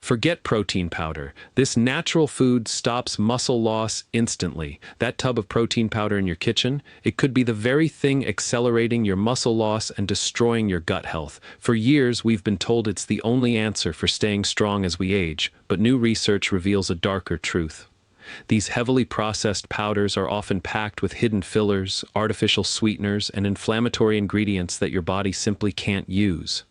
Forget protein powder. This natural food stops muscle loss instantly. That tub of protein powder in your kitchen, it could be the very thing accelerating your muscle loss and destroying your gut health. For years, we've been told it's the only answer for staying strong as we age, but new research reveals a darker truth. These heavily processed powders are often packed with hidden fillers, artificial sweeteners, and inflammatory ingredients that your body simply can't use.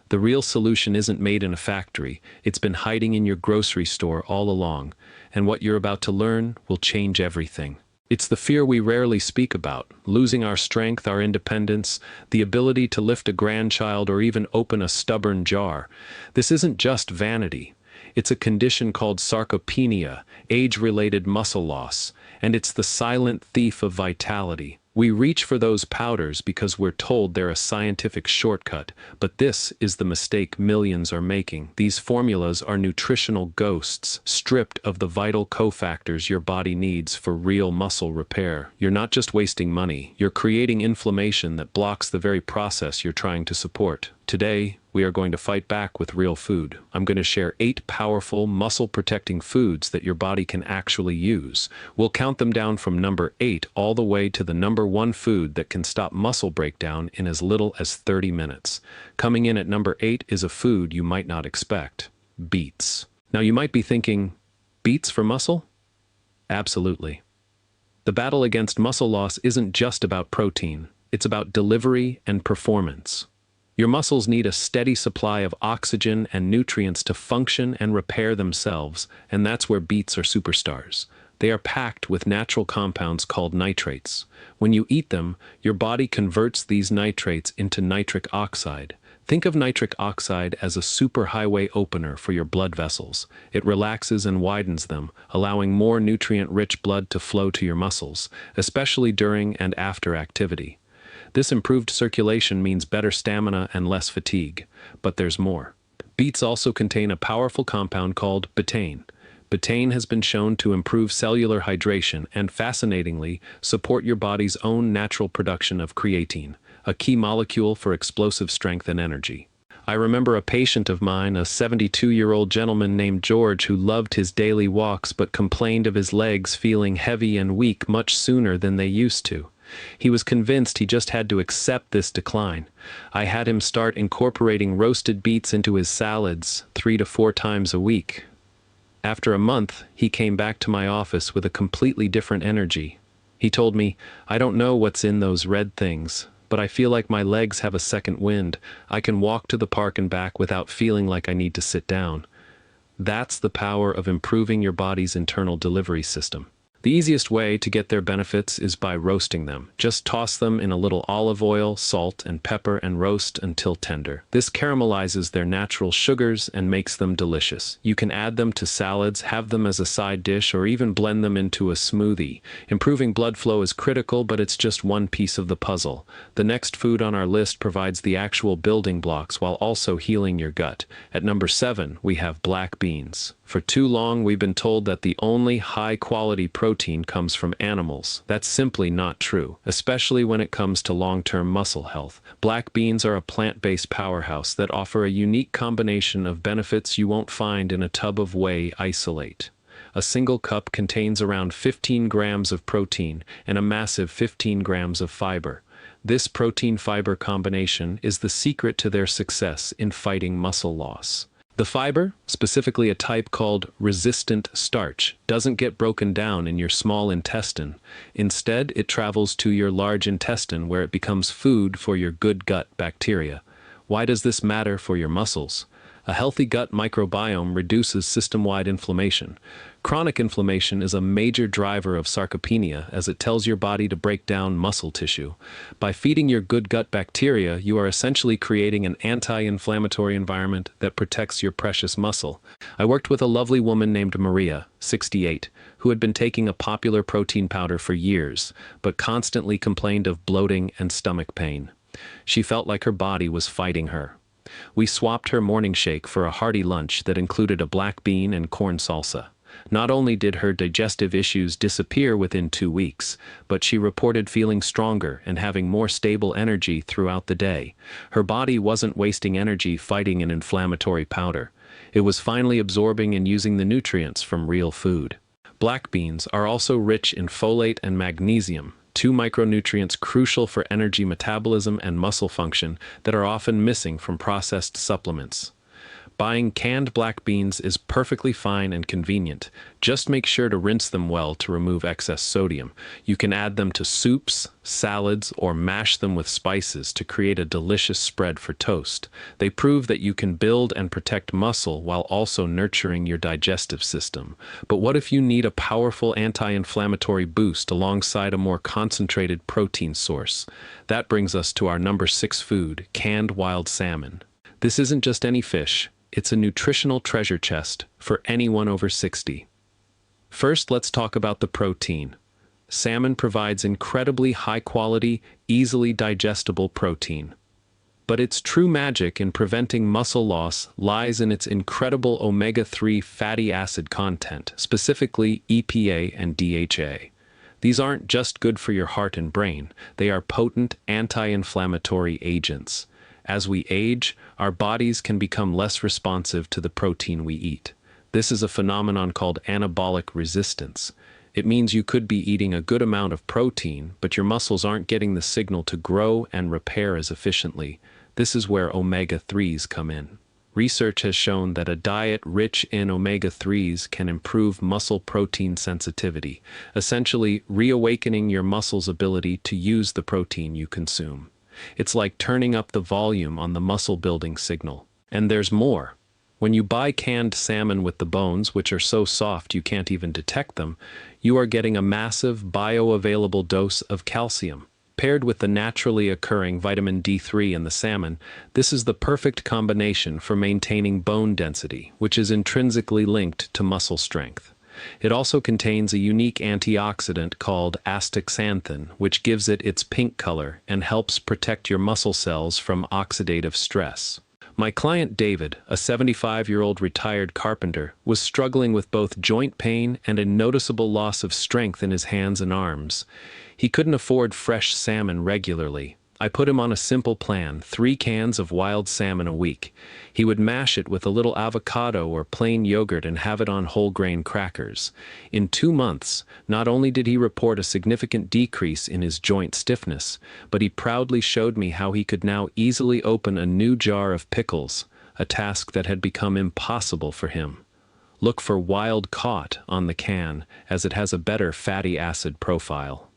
The real solution isn't made in a factory, it's been hiding in your grocery store all along, and what you're about to learn will change everything. It's the fear we rarely speak about, losing our strength, our independence, the ability to lift a grandchild or even open a stubborn jar. This isn't just vanity. It's a condition called sarcopenia, age-related muscle loss, and it's the silent thief of vitality. We reach for those powders because we're told they're a scientific shortcut, but this is the mistake millions are making. These formulas are nutritional ghosts, stripped of the vital cofactors your body needs for real muscle repair. You're not just wasting money, you're creating inflammation that blocks the very process you're trying to support. Today, we are going to fight back with real food. I'm going to share 8 powerful, muscle-protecting foods that your body can actually use. We'll count them down from number 8 all the way to the number 1 food that can stop muscle breakdown in as little as 30 minutes. Coming in at number 8 is a food you might not expect: beets. Now you might be thinking, beets for muscle? Absolutely. The battle against muscle loss isn't just about protein, it's about delivery and performance. Your muscles need a steady supply of oxygen and nutrients to function and repair themselves, and that's where beets are superstars. They are packed with natural compounds called nitrates. When you eat them, your body converts these nitrates into nitric oxide. Think of nitric oxide as a superhighway opener for your blood vessels. It relaxes and widens them, allowing more nutrient-rich blood to flow to your muscles, especially during and after activity. This improved circulation means better stamina and less fatigue. But there's more. Beets also contain a powerful compound called betaine. Betaine has been shown to improve cellular hydration and, fascinatingly, support your body's own natural production of creatine, a key molecule for explosive strength and energy. I remember a patient of mine, a 72-year-old gentleman named George, who loved his daily walks but complained of his legs feeling heavy and weak much sooner than they used to. He was convinced he just had to accept this decline. I had him start incorporating roasted beets into his salads 3 to 4 times a week. After a month, he came back to my office with a completely different energy. He told me, "I don't know what's in those red things, but I feel like my legs have a second wind. I can walk to the park and back without feeling like I need to sit down." That's the power of improving your body's internal delivery system. The easiest way to get their benefits is by roasting them. Just toss them in a little olive oil, salt, and pepper and roast until tender. This caramelizes their natural sugars and makes them delicious. You can add them to salads, have them as a side dish, or even blend them into a smoothie. Improving blood flow is critical, but it's just one piece of the puzzle. The next food on our list provides the actual building blocks while also healing your gut. At number 7, we have black beans. For too long, we've been told that the only high-quality protein comes from animals. That's simply not true, especially when it comes to long-term muscle health. Black beans are a plant-based powerhouse that offer a unique combination of benefits you won't find in a tub of whey isolate. A single cup contains around 15 grams of protein and a massive 15 grams of fiber. This protein-fiber combination is the secret to their success in fighting muscle loss. The fiber, specifically a type called resistant starch, doesn't get broken down in your small intestine. Instead, it travels to your large intestine where it becomes food for your good gut bacteria. Why does this matter for your muscles? A healthy gut microbiome reduces system-wide inflammation. Chronic inflammation is a major driver of sarcopenia as it tells your body to break down muscle tissue. By feeding your good gut bacteria, you are essentially creating an anti-inflammatory environment that protects your precious muscle. I worked with a lovely woman named Maria, 68, who had been taking a popular protein powder for years, but constantly complained of bloating and stomach pain. She felt like her body was fighting her. We swapped her morning shake for a hearty lunch that included a black bean and corn salsa. Not only did her digestive issues disappear within 2 weeks, but she reported feeling stronger and having more stable energy throughout the day. Her body wasn't wasting energy fighting an inflammatory powder. It was finally absorbing and using the nutrients from real food. Black beans are also rich in folate and magnesium, two micronutrients crucial for energy metabolism and muscle function that are often missing from processed supplements. Buying canned black beans is perfectly fine and convenient. Just make sure to rinse them well to remove excess sodium. You can add them to soups, salads, or mash them with spices to create a delicious spread for toast. They prove that you can build and protect muscle while also nurturing your digestive system. But what if you need a powerful anti-inflammatory boost alongside a more concentrated protein source? That brings us to our number 6 food, canned wild salmon. This isn't just any fish. It's a nutritional treasure chest for anyone over 60. First, let's talk about the protein. Salmon provides incredibly high-quality, easily digestible protein. But its true magic in preventing muscle loss lies in its incredible omega-3 fatty acid content, specifically EPA and DHA. These aren't just good for your heart and brain, they are potent anti-inflammatory agents. As we age, our bodies can become less responsive to the protein we eat. This is a phenomenon called anabolic resistance. It means you could be eating a good amount of protein, but your muscles aren't getting the signal to grow and repair as efficiently. This is where omega-3s come in. Research has shown that a diet rich in omega-3s can improve muscle protein sensitivity, essentially reawakening your muscle's ability to use the protein you consume. It's like turning up the volume on the muscle-building signal. And there's more. When you buy canned salmon with the bones, which are so soft you can't even detect them, you are getting a massive bioavailable dose of calcium. Paired with the naturally occurring vitamin D3 in the salmon, this is the perfect combination for maintaining bone density, which is intrinsically linked to muscle strength. It also contains a unique antioxidant called astaxanthin, which gives it its pink color and helps protect your muscle cells from oxidative stress. My client David, a 75-year-old retired carpenter, was struggling with both joint pain and a noticeable loss of strength in his hands and arms. He couldn't afford fresh salmon regularly. I put him on a simple plan, 3 cans of wild salmon a week. He would mash it with a little avocado or plain yogurt and have it on whole grain crackers. In 2 months, not only did he report a significant decrease in his joint stiffness, but he proudly showed me how he could now easily open a new jar of pickles, a task that had become impossible for him. Look for wild caught on the can, as it has a better fatty acid profile.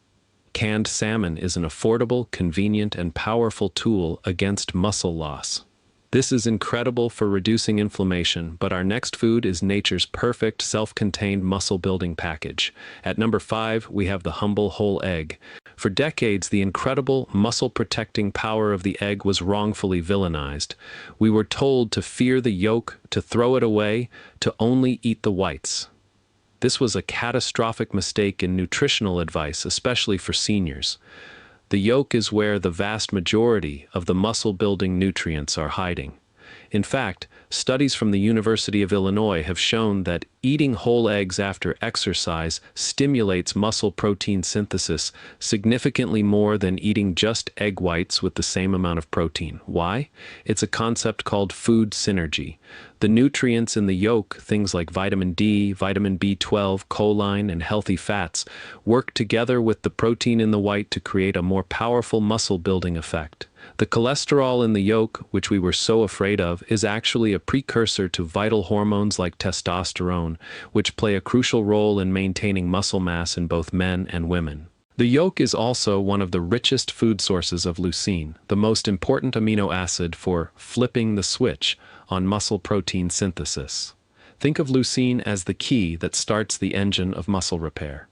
Canned salmon is an affordable, convenient, and powerful tool against muscle loss. This is incredible for reducing inflammation, but our next food is nature's perfect self-contained muscle-building package. At number 5, we have the humble whole egg. For decades, the incredible muscle-protecting power of the egg was wrongfully villainized. We were told to fear the yolk, to throw it away, to only eat the whites. This was a catastrophic mistake in nutritional advice, especially for seniors. The yolk is where the vast majority of the muscle-building nutrients are hiding. In fact, studies from the University of Illinois have shown that eating whole eggs after exercise stimulates muscle protein synthesis significantly more than eating just egg whites with the same amount of protein. Why? It's a concept called food synergy. The nutrients in the yolk, things like vitamin D, vitamin B12, choline, and healthy fats, work together with the protein in the white to create a more powerful muscle-building effect. The cholesterol in the yolk, which we were so afraid of, is actually a precursor to vital hormones like testosterone, which play a crucial role in maintaining muscle mass in both men and women. The yolk is also one of the richest food sources of leucine, the most important amino acid for flipping the switch on muscle protein synthesis. Think of leucine as the key that starts the engine of muscle repair.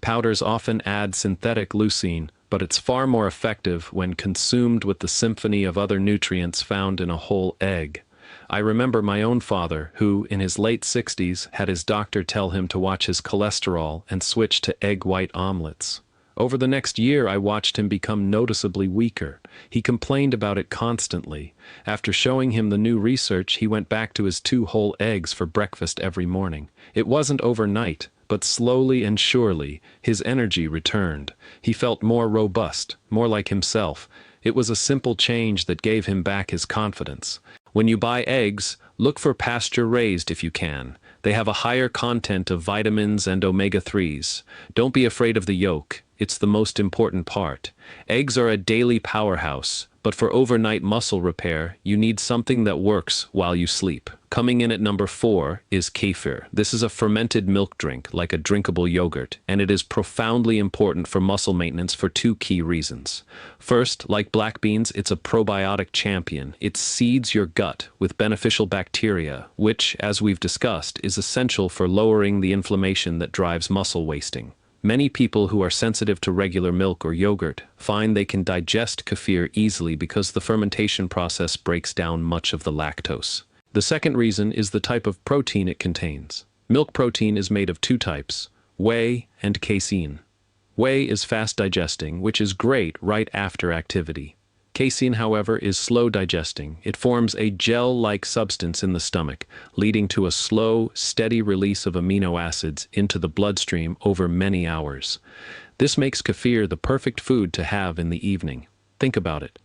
Powders often add synthetic leucine, but it's far more effective when consumed with the symphony of other nutrients found in a whole egg. I remember my own father, who, in his late 60s, had his doctor tell him to watch his cholesterol and switch to egg white omelets. Over the next year, I watched him become noticeably weaker. He complained about it constantly. After showing him the new research, he went back to his 2 whole eggs for breakfast every morning. It wasn't overnight, but slowly and surely, his energy returned. He felt more robust, more like himself. It was a simple change that gave him back his confidence. When you buy eggs, Look for pasture-raised if you can. They have a higher content of vitamins and omega-3s. Don't be afraid of the yolk. It's the most important part. Eggs are a daily powerhouse, but for overnight muscle repair, you need something that works while you sleep. Coming in at number 4 is kefir. This is a fermented milk drink, like a drinkable yogurt, and it is profoundly important for muscle maintenance for 2 key reasons. First, like black beans, it's a probiotic champion. It seeds your gut with beneficial bacteria, which, as we've discussed, is essential for lowering the inflammation that drives muscle wasting. Many people who are sensitive to regular milk or yogurt find they can digest kefir easily because the fermentation process breaks down much of the lactose. The second reason is the type of protein it contains. Milk protein is made of 2 types, whey and casein. Whey is fast digesting, which is great right after activity. Casein, however, is slow digesting. It forms a gel-like substance in the stomach, leading to a slow, steady release of amino acids into the bloodstream over many hours. This makes kefir the perfect food to have in the evening. Think about it.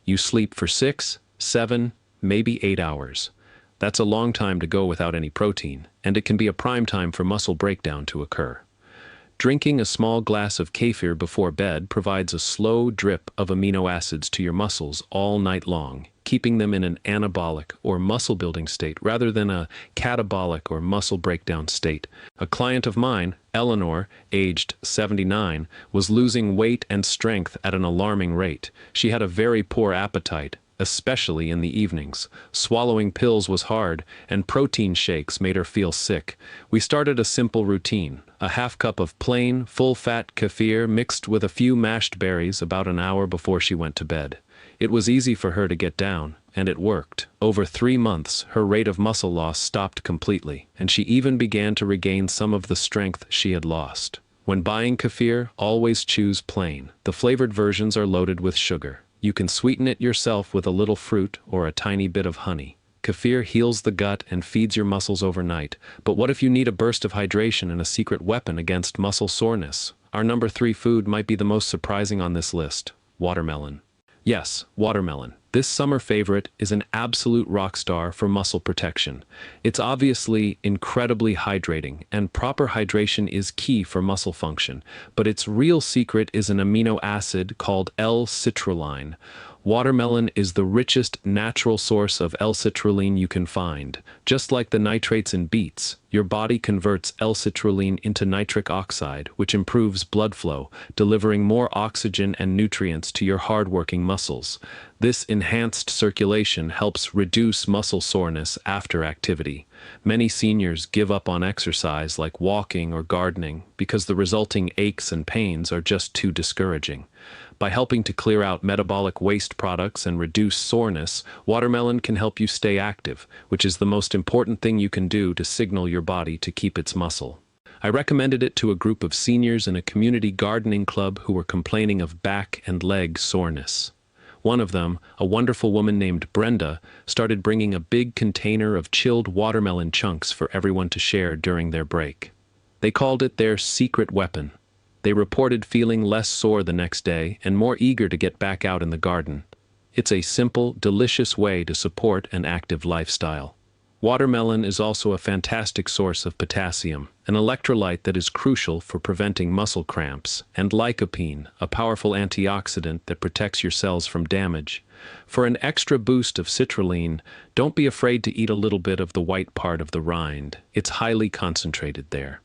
You sleep for 6, 7, maybe 8 hours. That's a long time to go without any protein, and it can be a prime time for muscle breakdown to occur. Drinking a small glass of kefir before bed provides a slow drip of amino acids to your muscles all night long, keeping them in an anabolic or muscle-building state rather than a catabolic or muscle breakdown state. A client of mine, Eleanor, aged 79, was losing weight and strength at an alarming rate. She had a very poor appetite, especially in the evenings. Swallowing pills was hard, and protein shakes made her feel sick. We started a simple routine: a half cup of plain, full-fat kefir mixed with a few mashed berries about an hour before she went to bed. It was easy for her to get down, and it worked. Over 3 months, her rate of muscle loss stopped completely, and she even began to regain some of the strength she had lost. When buying kefir, always choose plain. The flavored versions are loaded with sugar. You can sweeten it yourself with a little fruit or a tiny bit of honey. Kefir heals the gut and feeds your muscles overnight. But what if you need a burst of hydration and a secret weapon against muscle soreness? Our number 3 food might be the most surprising on this list: watermelon. Yes, watermelon. This summer favorite is an absolute rock star for muscle protection. It's obviously incredibly hydrating, and proper hydration is key for muscle function, but its real secret is an amino acid called L-citrulline. Watermelon is the richest natural source of L-citrulline you can find. Just like the nitrates in beets, your body converts L-citrulline into nitric oxide, which improves blood flow, delivering more oxygen and nutrients to your hard-working muscles. This enhanced circulation helps reduce muscle soreness after activity. Many seniors give up on exercise like walking or gardening because the resulting aches and pains are just too discouraging. By helping to clear out metabolic waste products and reduce soreness, watermelon can help you stay active, which is the most important thing you can do to signal your body to keep its muscle. I recommended it to a group of seniors in a community gardening club who were complaining of back and leg soreness. One of them, a wonderful woman named Brenda, started bringing a big container of chilled watermelon chunks for everyone to share during their break. They called it their secret weapon. They reported feeling less sore the next day and more eager to get back out in the garden. It's a simple, delicious way to support an active lifestyle. Watermelon is also a fantastic source of potassium, an electrolyte that is crucial for preventing muscle cramps, and lycopene, a powerful antioxidant that protects your cells from damage. For an extra boost of citrulline, don't be afraid to eat a little bit of the white part of the rind. It's highly concentrated there.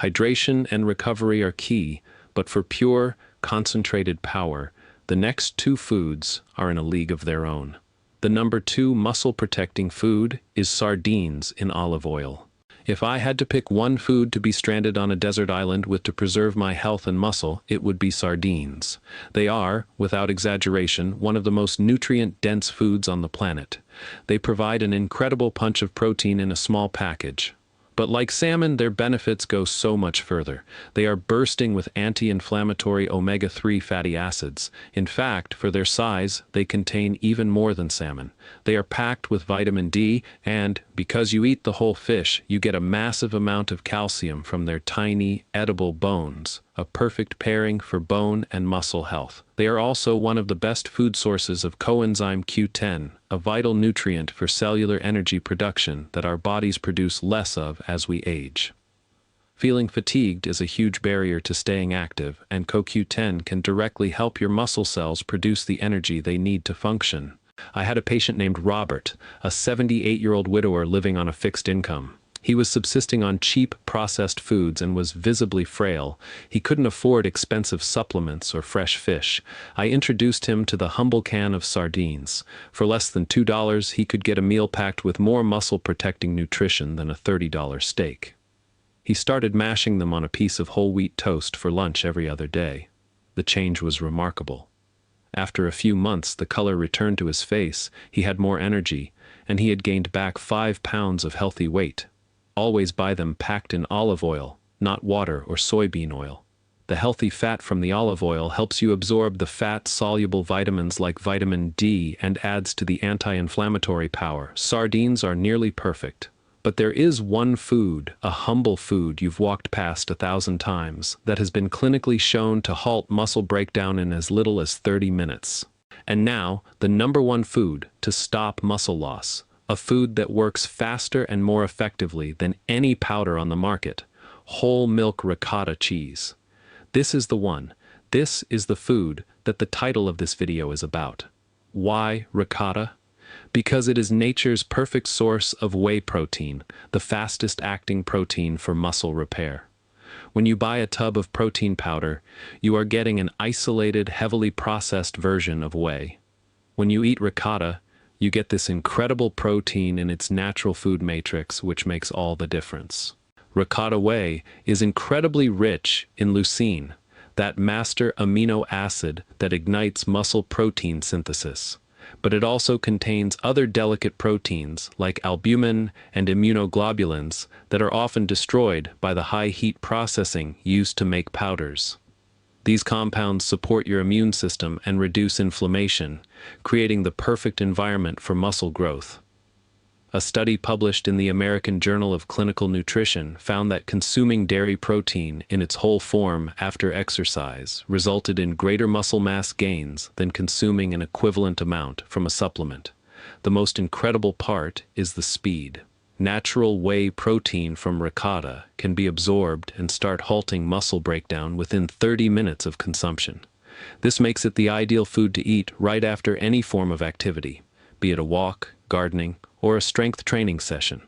Hydration and recovery are key, but for pure, concentrated power, the next 2 foods are in a league of their own. The number 2 muscle-protecting food is sardines in olive oil. If I had to pick one food to be stranded on a desert island with to preserve my health and muscle, it would be sardines. They are, without exaggeration, one of the most nutrient-dense foods on the planet. They provide an incredible punch of protein in a small package. But like salmon, their benefits go so much further. They are bursting with anti-inflammatory omega-3 fatty acids. In fact, for their size, they contain even more than salmon. They are packed with vitamin D, and, because you eat the whole fish, you get a massive amount of calcium from their tiny, edible bones. a perfect pairing for bone and muscle health. They are also one of the best food sources of coenzyme Q10, a vital nutrient for cellular energy production that our bodies produce less of as we age. Feeling fatigued is a huge barrier to staying active, and CoQ10 can directly help your muscle cells produce the energy they need to function. I had a patient named Robert, a 78-year-old widower living on a fixed income. He was subsisting on cheap, processed foods and was visibly frail. He couldn't afford expensive supplements or fresh fish. I introduced him to the humble can of sardines. For less than $2, he could get a meal packed with more muscle-protecting nutrition than a $30 steak. He started mashing them on a piece of whole wheat toast for lunch every other day. The change was remarkable. After a few months, the color returned to his face, he had more energy, and he had gained back 5 pounds of healthy weight. Always buy them packed in olive oil, not water or soybean oil. The healthy fat from the olive oil helps you absorb the fat-soluble vitamins like vitamin D and adds to the anti-inflammatory power. Sardines are nearly perfect. But there is one food, a humble food you've walked past 1,000 times, that has been clinically shown to halt muscle breakdown in as little as 30 minutes. And now, the #1 food to stop muscle loss, a food that works faster and more effectively than any powder on the market, whole milk ricotta cheese. This is the one. This is the food that the title of this video is about. Why ricotta? Because it is nature's perfect source of whey protein, the fastest acting protein for muscle repair. When you buy a tub of protein powder, you are getting an isolated, heavily processed version of whey. When you eat ricotta, you get this incredible protein in its natural food matrix, which makes all the difference. Ricotta whey is incredibly rich in leucine, that master amino acid that ignites muscle protein synthesis. But it also contains other delicate proteins like albumin and immunoglobulins that are often destroyed by the high heat processing used to make powders. These compounds support your immune system and reduce inflammation, creating the perfect environment for muscle growth. A study published in the American Journal of Clinical Nutrition found that consuming dairy protein in its whole form after exercise resulted in greater muscle mass gains than consuming an equivalent amount from a supplement. The most incredible part is the speed. Natural whey protein from ricotta can be absorbed and start halting muscle breakdown within 30 minutes of consumption. This makes it the ideal food to eat right after any form of activity, be it a walk, gardening, or a strength training session.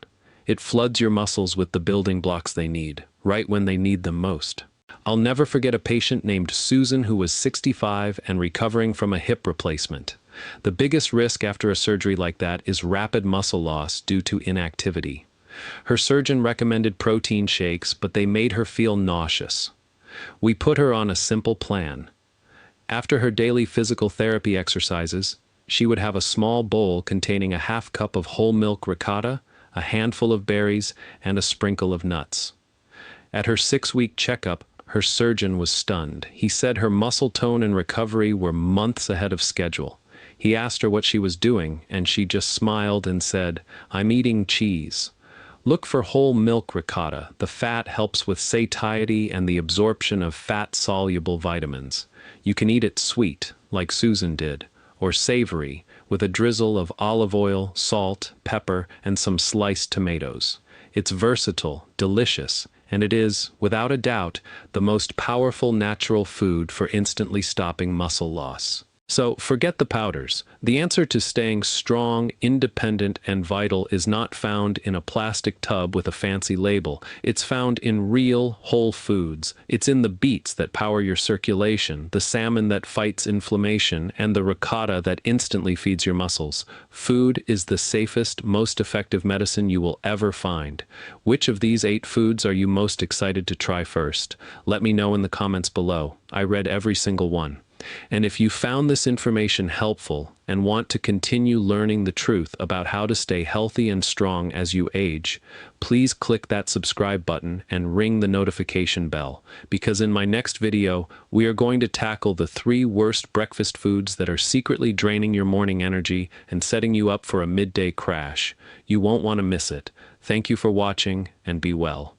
It floods your muscles with the building blocks they need, right when they need them most. I'll never forget a patient named Susan who was 65 and recovering from a hip replacement. The biggest risk after a surgery like that is rapid muscle loss due to inactivity. Her surgeon recommended protein shakes, but they made her feel nauseous. We put her on a simple plan. After her daily physical therapy exercises, she would have a small bowl containing a half cup of whole milk ricotta, a handful of berries, and a sprinkle of nuts. At her 6-week checkup, her surgeon was stunned. He said her muscle tone and recovery were months ahead of schedule. He asked her what she was doing, and she just smiled and said, "I'm eating cheese." Look for whole milk ricotta. The fat helps with satiety and the absorption of fat-soluble vitamins. You can eat it sweet, like Susan did, or savory, with a drizzle of olive oil, salt, pepper, and some sliced tomatoes. It's versatile, delicious, and it is, without a doubt, the most powerful natural food for instantly stopping muscle loss. So, forget the powders. The answer to staying strong, independent, and vital is not found in a plastic tub with a fancy label. It's found in real, whole foods. It's in the beets that power your circulation, the salmon that fights inflammation, and the ricotta that instantly feeds your muscles. Food is the safest, most effective medicine you will ever find. Which of these 8 foods are you most excited to try first? Let me know in the comments below. I read every single one. And if you found this information helpful and want to continue learning the truth about how to stay healthy and strong as you age, please click that subscribe button and ring the notification bell, because in my next video, we are going to tackle the 3 worst breakfast foods that are secretly draining your morning energy and setting you up for a midday crash. You won't want to miss it. Thank you for watching, and be well.